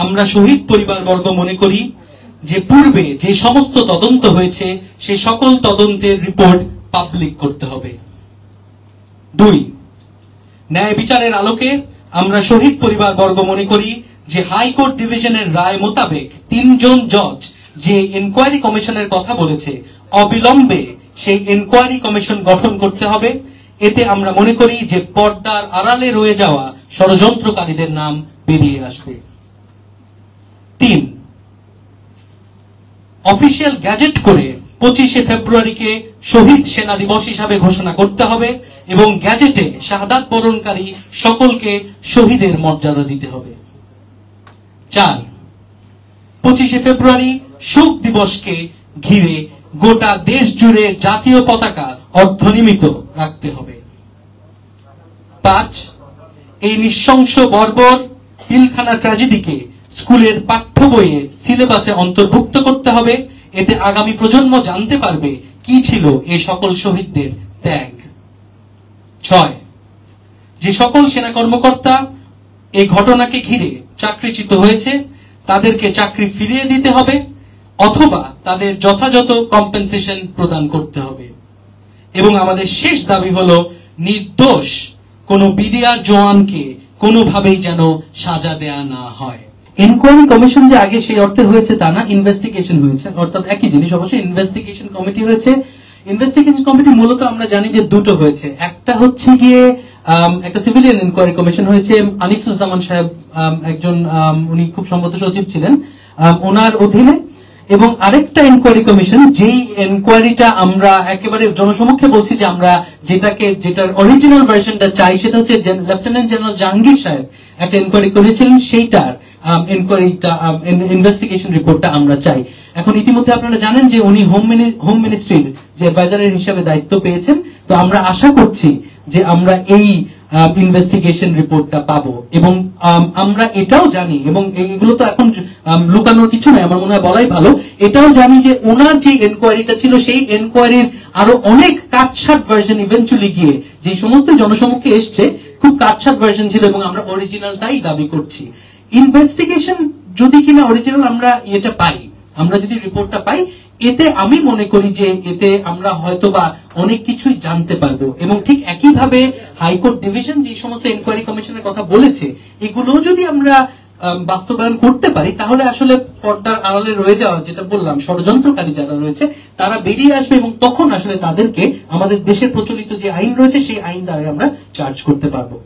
আমরা শহীদ পরিবারবর্গ মনে করি যে পূর্বে যে সমস্ত তদন্ত হয়েছে সে সকল তদন্তের রিপোর্ট পাবলিক করতে হবে। 2, ন্যায় বিচারের আলোকে আমরা শহীদ পরিবারবর্গ মনে করি যে হাইকোর্ট ডিভিশনের রায় মোতাবেক 3 জন জজ যে ইনকোয়ারি কমিশনের কথা বলেছে অবিলম্বে সেই ইনকোয়ারি কমিশন গঠন করতে হবে। এতে আমরা মনে করি যে পর্দার আড়ালে রয়ে যাওয়া ষড়যন্ত্রকারীদের নাম বেরিয়ে আসবে। 3, অফিসিয়াল গ্যাজেট করে 25শে ফেব্রুয়ারিকে শহীদ সেনা দিবস হিসাবে ঘোষণা করতে হবে এবং গ্যাজেটে শাহাদাত বরণকারী সকলকে শহীদের মর্যাদা দিতে হবে। 4, 25শে ফেব্রুয়ারি শোক দিবসকে ঘিরে গোটা দেশ জুড়ে জাতীয় পতাকা অর্ধনিমিত রাখতে হবে। 5, এই নৃশংস বর্বর পিলখানা ট্র্যাজেডিকে স্কুলের পাঠ্য বইয়ে সিলেবাসে অন্তর্ভুক্ত করতে হবে। এতে আগামী প্রজন্ম জানতে পারবে কি ছিল এই সকল শহীদদের ত্যাগ। 6, যে সকল সেনা কর্মকর্তা এই ঘটনাকে ঘিরে চাকরিচ্যুত হয়েছে তাদেরকে চাকরি ফিরিয়ে দিতে হবে অথবা তাদের যথাযথ কম্পেনসেশন প্রদান করতে হবে। এবং আমাদের শেষ দাবি হলো নির্দোষ কোন বিডিআর জওয়ানকে কোনোভাবেই যেন সাজা দেয়া না হয়। ইনকোয়ারি কমিশন যে আগে সেই অর্থে হয়েছে তা না, ইনভেস্টিগেশন হয়েছে, অর্থাৎ একই জিনিস। অবশ্যই ইনভেস্টিগেশন কমিটি হয়েছে। ইনভেস্টিগেশন কমিটি মূলত আমরা জানি যে দুটো হয়েছে। একটা হচ্ছে গিয়ে একটা সিভিলিয়ান ইনকোয়ারি কমিশন হয়েছে, আনিসুজ্জামান সাহেব একজন উনি খুব সম্ভবত সচিব ছিলেন ওনার অধীনে, এবং আরেকটা ইনকোয়ারি কমিশন যেই ইনকোয়ারিটা আমরা একেবারে জনসমক্ষে বলছি যে আমরা যেটার অরিজিনাল ভার্সনটা চাই সেটা হচ্ছে লেফটেন্যান্ট জেনারেল জাহাঙ্গীর সাহেব একটা ইনকোয়ারি করেছিলেন, সেইটার ইনকোয়ারিটা ইনভেস্টিগেশন রিপোর্টটা আমরা চাই। এখন ইতিমধ্যে আপনারা জানেন যে উনি হোম মিনিস্ট্রির যে অ্যাডভাইজার হিসেবে দায়িত্ব পেয়েছেন। তো আমরা আশা করছি যে আমরা এই ইনভেস্টিগেশন রিপোর্টটা পাবো এবং আমরা এটাও জানি, এবং এগুলো তো এখন লুকানোর কিছু নাই, আমার মনে হয় বলাই ভালো, এটাও জানি যে ওনার যে এনকোয়ারিটা ছিল সেই এনকোয়ারির আরো অনেক কাটছাট ভার্সন ইভেন্চুয়ালি গিয়ে যে সমস্ত জনসমক্ষে এসছে খুব কাটছাট ভার্সন ছিল এবং আমরা অরিজিনালটাই দাবি করছি। ইনভেস্টিগেশন যদি কিনা অরিজিনাল আমরা এটা পাই, আমরা যদি রিপোর্টটা পাই, এতে আমি মনে করি যে এতে আমরা হয়তোবা অনেক কিছুই জানতে পারবো। এবং ঠিক একইভাবে হাইকোর্ট ডিভিশন যে সমস্ত এনকোয়ারি কমিশনের কথা বলেছে এগুলো যদি আমরা বাস্তবায়ন করতে পারি তাহলে আসলে পর্দার আড়ালে রয়ে যাওয়া যেটা বললাম ষড়যন্ত্রকারী যারা রয়েছে তারা বেরিয়ে আসবে এবং তখন আসলে তাদেরকে আমাদের দেশের প্রচলিত যে আইন রয়েছে সেই আইন দ্বারা আমরা চার্জ করতে পারবো।